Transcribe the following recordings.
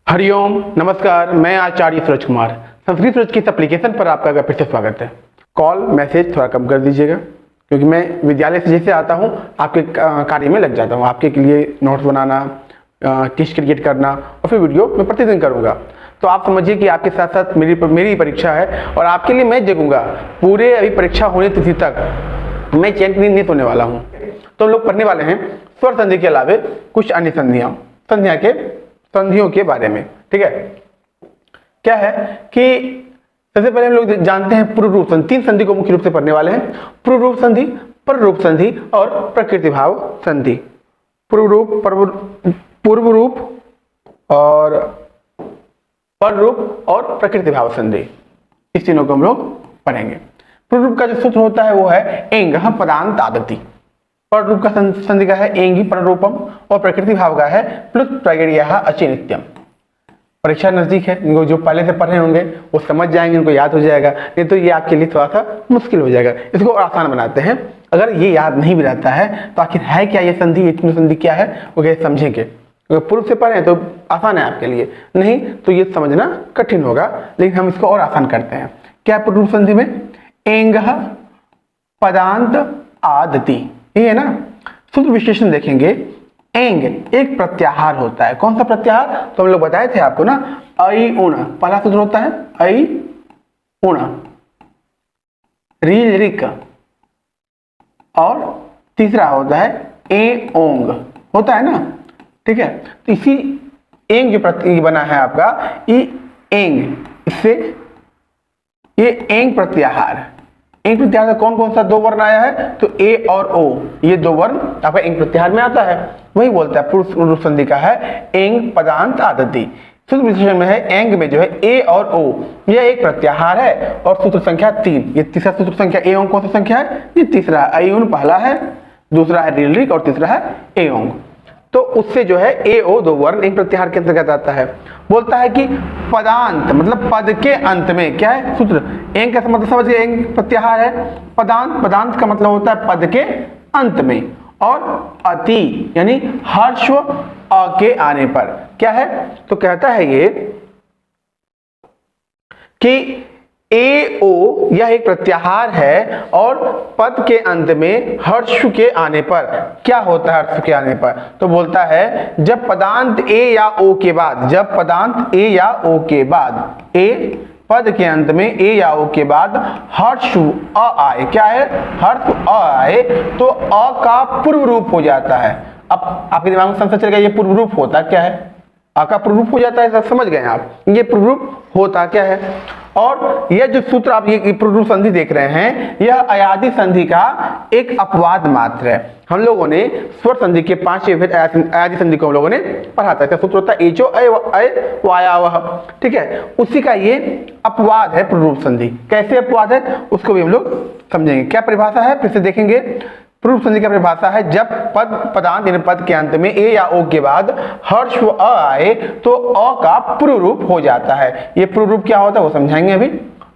हरिओम नमस्कार। मैं आचार्य सूरज कुमार। संस्कृत सूरज की इस एप्लीकेशन पर आपका फिर से स्वागत है। कॉल मैसेज थोड़ा कम कर दीजिएगा, क्योंकि मैं विद्यालय से जैसे आता हूँ आपके कार्य में लग जाता हूँ। आपके लिए नोट्स बनाना, टेस्ट क्रिएट करना और फिर वीडियो मैं प्रतिदिन करूँगा। तो आप समझिए कि आपके साथ साथ मेरी परीक्षा है और आपके लिए मैं जगूँगा पूरे अभी परीक्षा होने तिथि तक। मैं चैन नहीं होने वाला हूँ। तो हम लोग पढ़ने वाले हैं स्वर संधि के अलावे कुछ अन्य संधियों के बारे में। ठीक है, क्या है कि सबसे पहले हम लोग जानते हैं पूर्व रूप संधि। तीन संधि को मुख्य रूप से पढ़ने वाले हैं: पूर्व रूप संधि, पर रूप संधि और प्रकृति भाव संधि। पूर्व रूप और पर रूप और प्रकृति भाव संधि, इस तीनों को हम लोग पढ़ेंगे। पूर्व रूप का जो सूत्र होता है वो है एंग पदांत आदति। पर रूप का संधि का है एंगी पर रूपम और प्रकृति भाव का है प्लुत प्रगड़िया अचिनित्यम। परीक्षा नजदीक है, इनको जो पहले से पढ़े होंगे वो समझ जाएंगे, इनको याद हो जाएगा। नहीं तो ये आपके लिए थोड़ा सा मुश्किल हो जाएगा। इसको और आसान बनाते हैं। अगर ये याद नहीं भी रहता है तो आखिर है क्या ये संधि, इतनी संधि क्या है वो कैसे समझेंगे। अगर पूर्व से पढ़े तो आसान है आपके लिए, नहीं तो ये समझना कठिन होगा। लेकिन हम इसको और आसान करते हैं। क्या पूर्व संधि में एंग पदांत आदति, ये है ना। सूत्र विशेषण देखेंगे। एंग एक प्रत्याहार होता है। कौन सा प्रत्याहार? तो हम लोग बताए थे आपको ना, ऐ उण। पहला सूत्र होता है ऐ उण, रील रिक, और तीसरा होता है ए ओंग, होता है ना। ठीक है, तो इसी एंग जो प्रत्यय बना है आपका, ये एंग, इससे ये एंग प्रत्याहार। एंग प्रत्याहार का कौन कौन सा दो वर्ण आया है? तो ए और ओ, ये दो वर्ण आपका एंग प्रत्याहार में आता है। वही बोलता है पूर्व रूप संधि का है एंग पदांत आदति। सूत्र विशेषण में है एंग में जो है ए और ओ, यह एक प्रत्याहार है और सूत्र संख्या 3। ये तीसरा सूत्र संख्या ए ओंग कौन सा संख्या है? ये तीसरा। ऐ उण पहला है, दूसरा है रील रिक और तीसरा है ए ओंग। तो उससे जो है ए ओ दो वर्ण एक प्रत्याहार के अंतर्गत आता है। बोलता है कि पदांत मतलब पद के अंत में, क्या है सूत्र? एंग का मतलब समझ गए, एंग प्रत्याहार है। पदांत का मतलब होता है पद के अंत में। और अति यानी हर्ष अ के आने पर, क्या है? तो कहता है ये कि ए ओ यह एक प्रत्याहार है और पद के अंत में हर्ष के आने पर क्या होता है? हर्ष के आने पर तो बोलता है जब पदांत ए या ओ के बाद, जब पदांत ए या ओ के बाद, ए पद के अंत में ए या ओ के बाद हर्ष अ आए, क्या है? हर्ष अ आए तो अ का पूर्व रूप हो जाता है। अब आपके दिमाग में संशय चलेगा ये पूर्व रूप होता क्या है? अ का पूर्व रूप हो जाता है, समझ गए आप? ये पूर्व रूप होता क्या है? और यह जो सूत्र आप ये पूर्व रूप संधि देख रहे हैं, यह अयादि संधि का एक अपवाद मात्र है। हम लोगों ने स्वर संधि के 5 अयादि संधि को हम लोगों ने पढ़ा था। इसका सूत्र होता है एचो अय वायावह। ठीक है, उसी का ये अपवाद है पूर्व रूप संधि। कैसे अपवाद है उसको भी हम लोग समझेंगे। क्या परिभाषा है फिर से देखेंगे। पूर्व संधि का परिभाषा है जब पदांत यानी पद के अंत में ए या ओ के बाद हर्ष अ आए तो अ का पूर्व रूप हो जाता है। ये पूर्व रूप क्या होता है वो समझाएंगे अभी।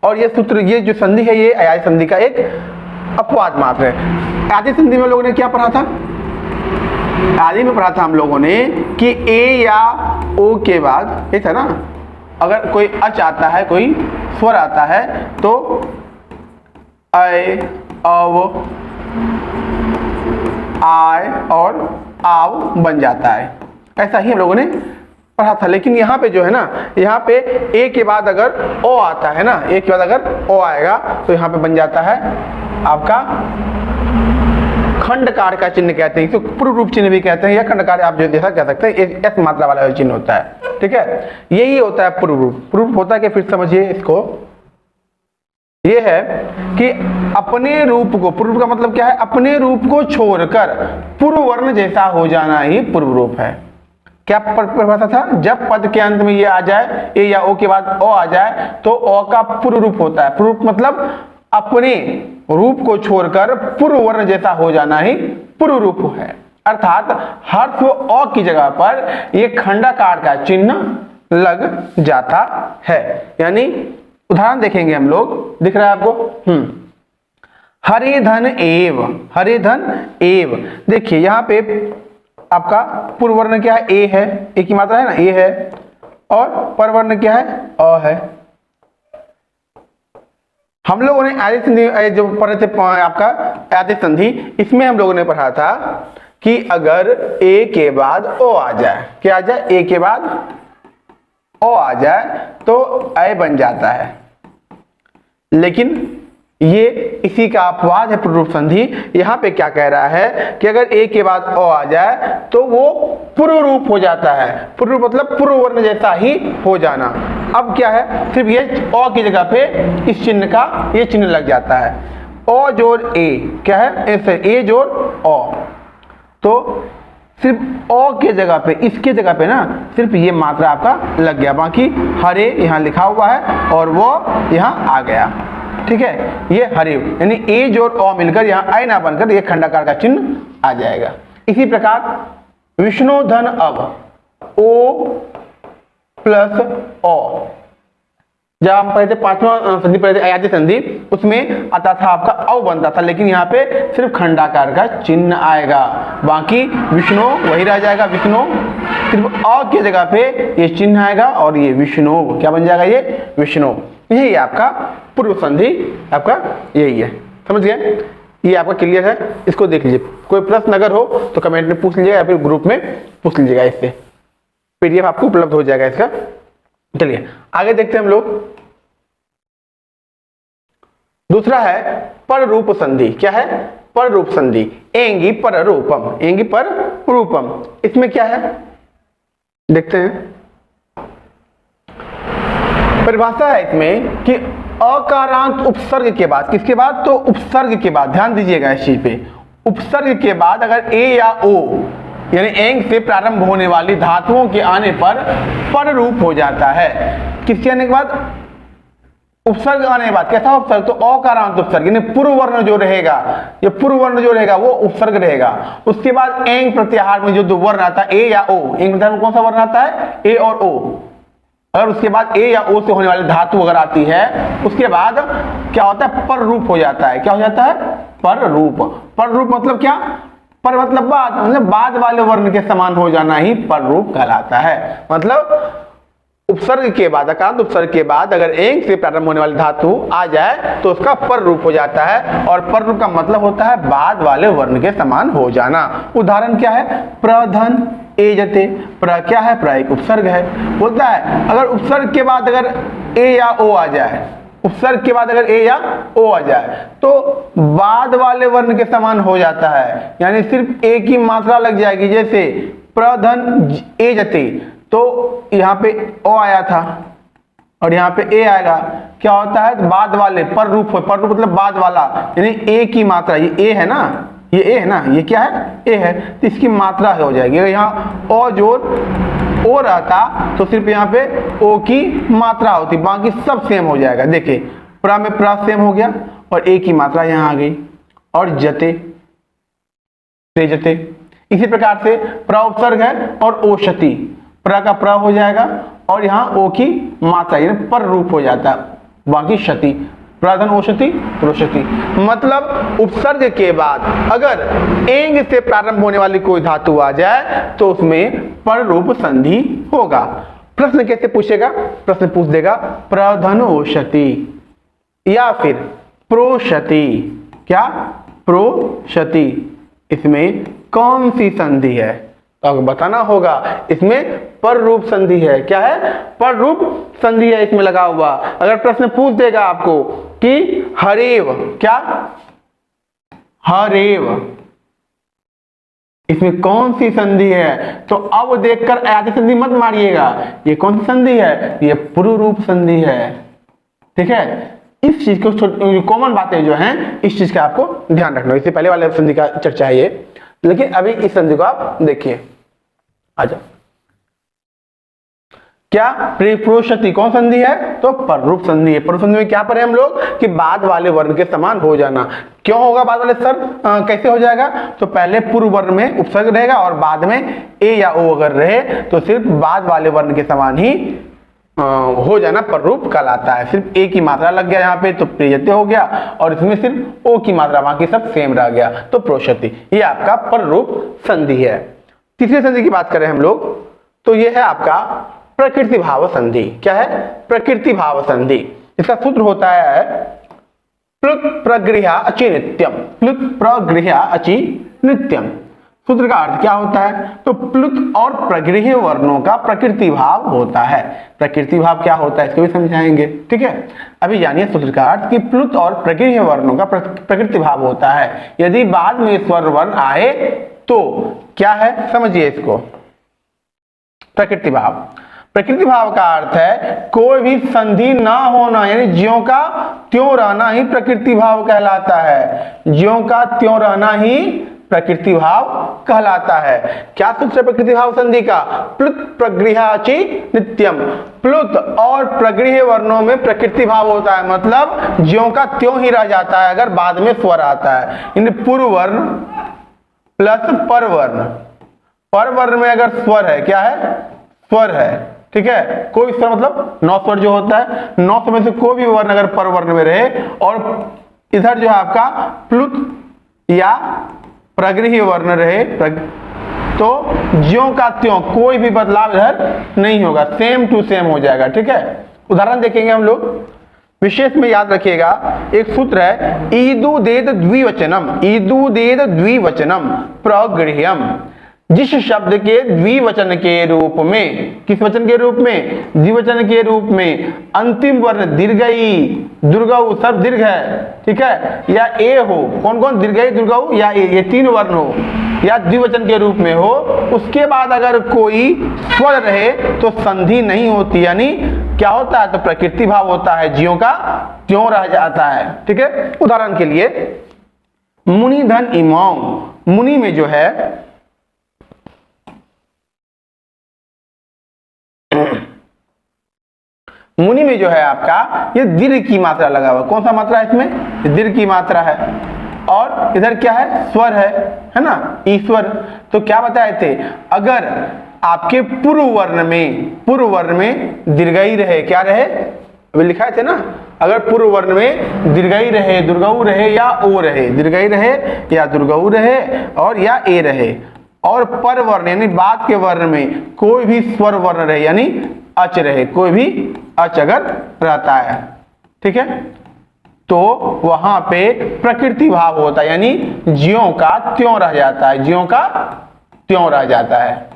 और ये सूत्र, ये जो संधि है, ये अयादि संधि का एक अपवाद मात्र है। अयादि संधि में लोगों ने क्या पढ़ा था? आदि में पढ़ा था हम लोगों ने कि ए या ओ के बाद, ये था ना, अगर कोई अच आता है, कोई स्वर आता है तो ऐ अव आय और आव बन जाता है। ऐसा ही हम लोगों ने पढ़ा था। लेकिन यहाँ पे जो है ना, यहाँ पे ए के बाद अगर ओ आता है ना, ए के बाद अगर ओ आएगा तो यहाँ पे बन जाता है आपका खंडकार का चिन्ह कहते हैं, इसको पूर्व रूप चिन्ह भी कहते हैं, या खंडकार आप जो जैसा कह सकते हैं, एस मात्रा वाला चिन्ह होता है। ठीक है, यही होता है पूर्व रूप। पूर्व रूप होता है कि फिर समझिए इसको, ये है कि अपने रूप को, पूर्व का मतलब क्या है? अपने रूप को छोड़कर पूर्व वर्ण जैसा हो जाना ही पूर्व रूप है। क्या परिभाषा था? जब पद के अंत में ये आ जाए, ए या ओ के बाद ओ आ जाए तो ओ का पूर्व रूप होता है। पूर्व रूप मतलब अपने रूप को छोड़कर पूर्व वर्ण जैसा हो जाना ही पूर्व रूप है। अर्थात हर्ष अ की जगह पर ये खंडाकार का चिन्ह लग जाता है। यानी उदाहरण देखेंगे हम लोग, दिख रहा है आपको? हरे धन एव, हरे धन एव। देखिए यहाँ पे आपका पूर्व वर्ण क्या है? ए है, ए की मात्रा है ना, ए है। और परवर्ण क्या है, अ है। हम लोगों ने आदि संधि जो पढ़े थे आपका आदि संधि, इसमें हम लोगों ने पढ़ा था कि अगर ए के बाद ओ आ जाए, क्या आ जाए, ए के बाद ओ आ जाए तो ऐ बन जाता है। लेकिन ये इसी का अपवाद है पूर्व संधि। यहाँ पे क्या कह रहा है कि अगर ए के बाद ओ आ जाए तो वो पूर्व रूप हो जाता है। पूर्व मतलब पूर्व वर्ण जैसा ही हो जाना। अब क्या है, सिर्फ ये ओ की जगह पे इस चिन्ह का ये चिन्ह लग जाता है, ओ जोड़ ए, क्या है, ऐसे ए जोड़ ओ। तो सिर्फ ओ के जगह पे, इसके जगह पे ना सिर्फ ये मात्रा आपका लग गया, बाकी हरे यहाँ लिखा हुआ है और वो यहाँ आ गया। ठीक है, ये हरे यानी ए जोड़ ओ मिलकर यहाँ आई ना बनकर ये खंडाकार का चिन्ह आ जाएगा। इसी प्रकार विष्णु धन अब ओ प्लस ओ, जब हम पढ़े थे पांचवा संधि पढ़े थे अयाची संधि, उसमें आता था आपका औ बनता था, लेकिन यहाँ पे सिर्फ खंडाकार का चिन्ह आएगा, बाकी विष्णु वही रह जाएगा। विष्णु सिर्फ अ की जगह पे ये चिन्ह आएगा और ये विष्णु क्या बन जाएगा, ये विष्णु। यही आपका पूर्व संधि, आपका यही है, समझ गए। ये आपका क्लियर है, इसको देख लीजिए। कोई प्रश्न अगर हो तो कमेंट में पूछ लीजिएगा या फिर ग्रुप में पूछ लीजिएगा, इससे पीडीएफ आपको उपलब्ध हो जाएगा इसका। चलिए आगे देखते हैं हम लोग। दूसरा है पर रूप संधि। क्या है, पर रूप संधि। एंगी पर रूपम, एंगी पर रूपम। इसमें क्या है देखते हैं। परिभाषा है इसमें कि अकारांत उपसर्ग के बाद, किसके बाद, तो उपसर्ग के बाद, ध्यान दीजिएगा इस चीज पे। उपसर्ग के बाद अगर ए या ओ यानी एंग से प्रारंभ होने वाली धातुओं के आने पर रूप हो जाता है। किसके आने के बाद, उपसर्ग आने के बाद। कैसा उपसर्ग, तो अकारांत उपसर्ग यानी पूर्व वर्ण जो रहेगा, ये पूर्व वर्ण जो रहेगा वो उपसर्ग रहेगा। उसके बाद एंग प्रत्याहार में जो दो वर्ण आता है ए या ओ, एंग प्रत्याहार में कौन सा वर्ण आता है, ए और ओ। अगर उसके बाद ए या ओ से होने वाली धातु अगर आती है, उसके बाद क्या होता है, पर रूप हो जाता है। क्या हो जाता है, पर रूप। पर रूप मतलब क्या, पर मतलब बाद, मतलब बाद वाले वर्ण के समान हो जाना ही पर रूप कहलाता है। मतलब उपसर्ग के बाद, अकारांत उपसर्ग के बाद अगर एंग से प्रारंभ होने वाली धातु आ जाए तो उसका पर रूप हो जाता है, और पर रूप का मतलब होता है बाद वाले वर्ण के समान हो जाना। उदाहरण क्या है, प्रधन एजते। प्र क्या है, प्र एक उपसर्ग है। बोलता है अगर उपसर्ग के बाद अगर ए या ओ आ जाए, उपसर्ग के बाद अगर ए या ओ आ जाए तो बाद वाले वर्ण के समान हो जाता है, यानी सिर्फ ए की मात्रा लग जाएगी। जैसे प्रधन एजते, तो यहाँ पे ओ आया था और यहाँ पे ए आएगा, क्या होता है, बाद वाले पर रूप हो। पर रूप मतलब बाद वाला, यानी ए की मात्रा, ये ए है ना, ये ए है ना, ये क्या है, ए है, तो इसकी मात्रा हो जाएगी। अगर यहाँ ओ जोड़ ओ रहता तो सिर्फ यहाँ पे ओ की मात्रा होती, बाकी सब सेम हो जाएगा। देखिए प्रा में प्रा सेम हो गया और ए की मात्रा यहाँ आ गई। और जते, जते, इसी प्रकार से प्रा उपसर्ग है और ओषति, प्रा का प्रा हो जाएगा और यहाँ ओ की मात्रा यानी पर रूप हो जाता है, बाकी क्षति, प्राधन ओषति रोषति। मतलब उपसर्ग के बाद अगर एंग से प्रारंभ होने वाली कोई धातु आ जाए तो उसमें पर रूप संधि होगा। प्रश्न कैसे पूछेगा, प्रश्न पूछ देगा प्रधन ओषति या फिर प्रोषति। क्या, प्रोषति, इसमें कौन सी संधि है, तो आपको बताना होगा। इसमें पर रूप संधि है। क्या है, पर रूप संधि है इसमें लगा हुआ। अगर प्रश्न पूछ देगा आपको कि हरेव, क्या, हरेव, इसमें कौन सी संधि है, तो अब देखकर अयाची संधि मत मारिएगा। ये कौन सी संधि है, ये पूर्व रूप संधि है। ठीक है, इस चीज को कॉमन बातें जो हैं इस चीज का आपको ध्यान रखना। इससे पहले वाले संधि का चर्चा है ये, लेकिन अभी इस संधि को आप देखिए। आजा, क्या, प्रोषति कौन संधि है, तो पर रूप संधि है। पर रूप संधि में क्या पढ़े हम लोग कि बाद वाले वर्ण के समान हो जाना। क्यों होगा बाद वाले, सर कैसे हो जाएगा, तो पहले पूर्व वर्ण में उपसर्ग रहेगा और बाद में ए या ओ अगर रहे तो सिर्फ बाद वाले वर्ण के समान ही हो जाना पर रूप कहलाता है। सिर्फ ए की मात्रा लग गया यहाँ पे तो प्रियते हो गया, और इसमें सिर्फ ओ की मात्रा, बाकी सब सेम रह गया तो प्रोषति। ये आपका पर रूप संधि है। तीसरी संधि की बात करें हम लोग तो ये है आपका प्रकृति भाव संधि। क्या है? प्रकृति भाव संधि। इसका सूत्र होता है प्लुत प्रगृह्य अचि नित्यम। प्लुत प्रगृह्य अचि नित्यम। सूत्र का अर्थ क्या होता है? तो प्लुत और प्रगृह्य वर्णों का प्रकृति भाव होता है। प्रकृति भाव क्या होता है इसको भी समझाएंगे, ठीक है। अभी जानिए सूत्र का अर्थ कि प्लुत और प्रगृह्य वर्णों का प्रकृति भाव होता है। यदि बाद में स्वर वर्ण आए तो क्या है, समझिए इसको। प्रकृति भाव, प्रकृति भाव का अर्थ है कोई भी संधि ना होना, यानी ज्यों का त्यों रहना ही प्रकृति भाव कहलाता है। ज्यों का त्यों रहना ही प्रकृति भाव कहलाता है। क्या सूत्र है प्रकृति भाव संधि का? प्लुत प्रगृह्य अचि नित्यम। प्लुत और प्रगृह्य वर्णों में प्रकृति भाव होता है, मतलब ज्यों का त्यों ही रह जाता है अगर बाद में स्वर आता है। यानी पूर्व वर्ण प्लस पर वर्ण। पर वर्ण में अगर स्वर है, क्या है? स्वर है, ठीक है। कोई स्वर मतलब 9 स्वर जो होता है, 9 स्वर में से कोई भी वर्ण अगर पर वर्ण में रहे और इधर जो है आपका प्लुत या प्रगृह्य वर्ण रहे तो ज्यों का त्यों कोई भी बदलाव इधर नहीं होगा, सेम टू सेम हो जाएगा, ठीक है। उदाहरण देखेंगे हम लोग। विशेष में याद रखिएगा एक सूत्र है ईदु देद द्विवचनम। ईदु देद द्विवचनम प्रगृह्यम। जिस शब्द के द्विवचन के रूप में, किस वचन के रूप में? द्विवचन के रूप में अंतिम वर्ण दीर्घई दुर्गऊ सब दीर्घ है, ठीक है, या ए हो, कौन कौन? दीर्घई दुर्गऊ या ए, ये 3 वर्ण हो या द्विवचन के रूप में हो, उसके बाद अगर कोई स्वर रहे तो संधि नहीं होती, यानी क्या होता है? तो प्रकृति भाव होता है, ज्यों का त्यों रह जाता है, ठीक है। उदाहरण के लिए मुनि धन इमौ। मुनि में जो है मुनि में जो है आपका ये दीर्घ की मात्रा लगा हुआ। कौन सा मात्रा है इसमें? दीर्घ की मात्रा है। और इधर क्या है? स्वर है ना, ईश्वर। तो क्या बताए थे? अगर आपके पूर्व वर्ण में दीर्घई रहे, क्या रहे? अभी लिखाए थे ना, अगर पूर्व वर्ण में दीर्घई रहे, दुर्गऊ रहे या ओ रहे, दीर्घई रहे या दुर्गऊ रहे और या ए रहे, और पर वर्ण यानी बाद के वर्ण में कोई भी स्वर वर्ण रहे, यानी अच रहे, कोई भी अच अगर रहता है, ठीक है, तो वहां पे प्रकृति भाव होता है, यानी ज्यों का त्यों रह जाता है, ज्यों का त्यों रह जाता है।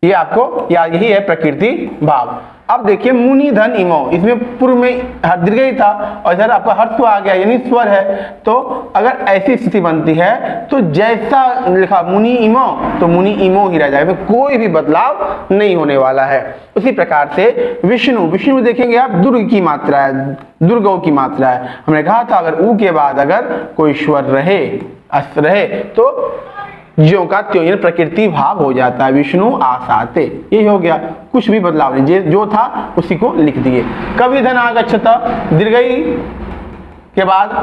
ये आपको याद, यही है प्रकृति भाव। अब देखिए मुनि धन इमो, इसमें पूर्व में दीर्घई था और इधर आपका हर्ष आ गया, यानी स्वर है। तो अगर ऐसी स्थिति बनती है तो जैसा लिखा मुनि इमो तो मुनि इमो ही रह जाएगा, कोई भी बदलाव नहीं होने वाला है। उसी प्रकार से विष्णु देखेंगे आप, दुर्ग की मात्रा है, दुर्गौ की मात्रा है। हमने कहा था अगर ऊ के बाद अगर कोई स्वर रहे, अस्त रहे तो ज्यों का त्यों यानी प्रकृति भाव हो जाता है। विष्णु आसाते, ये हो गया, कुछ भी बदलाव नहीं, जो था उसी को लिख दिए। कभी धन आगच्छता, दीर्घई के बाद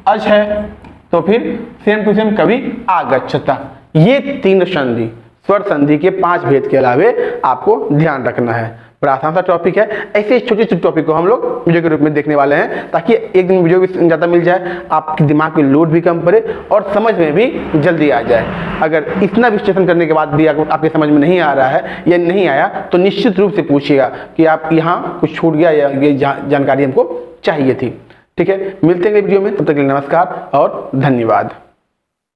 अच है तो फिर सेम टू सेम कभी आगच्छता। ये 3 संधि, स्वर संधि के 5 भेद के अलावे आपको ध्यान रखना है। बड़ा आसान सा टॉपिक है। ऐसे छोटे छोटे टॉपिक को हम लोग वीडियो के रूप में देखने वाले हैं, ताकि एक दिन वीडियो भी ज़्यादा मिल जाए, आपके दिमाग की लोड भी कम पड़े और समझ में भी जल्दी आ जाए। अगर इतना विश्लेषण करने के बाद भी आपके समझ में नहीं आ रहा है या नहीं आया तो निश्चित रूप से पूछिएगा कि आप यहाँ कुछ छूट गया या ये जानकारी हमको चाहिए थी, ठीक है। मिलते हैं वीडियो में, तब तक के लिए नमस्कार और धन्यवाद।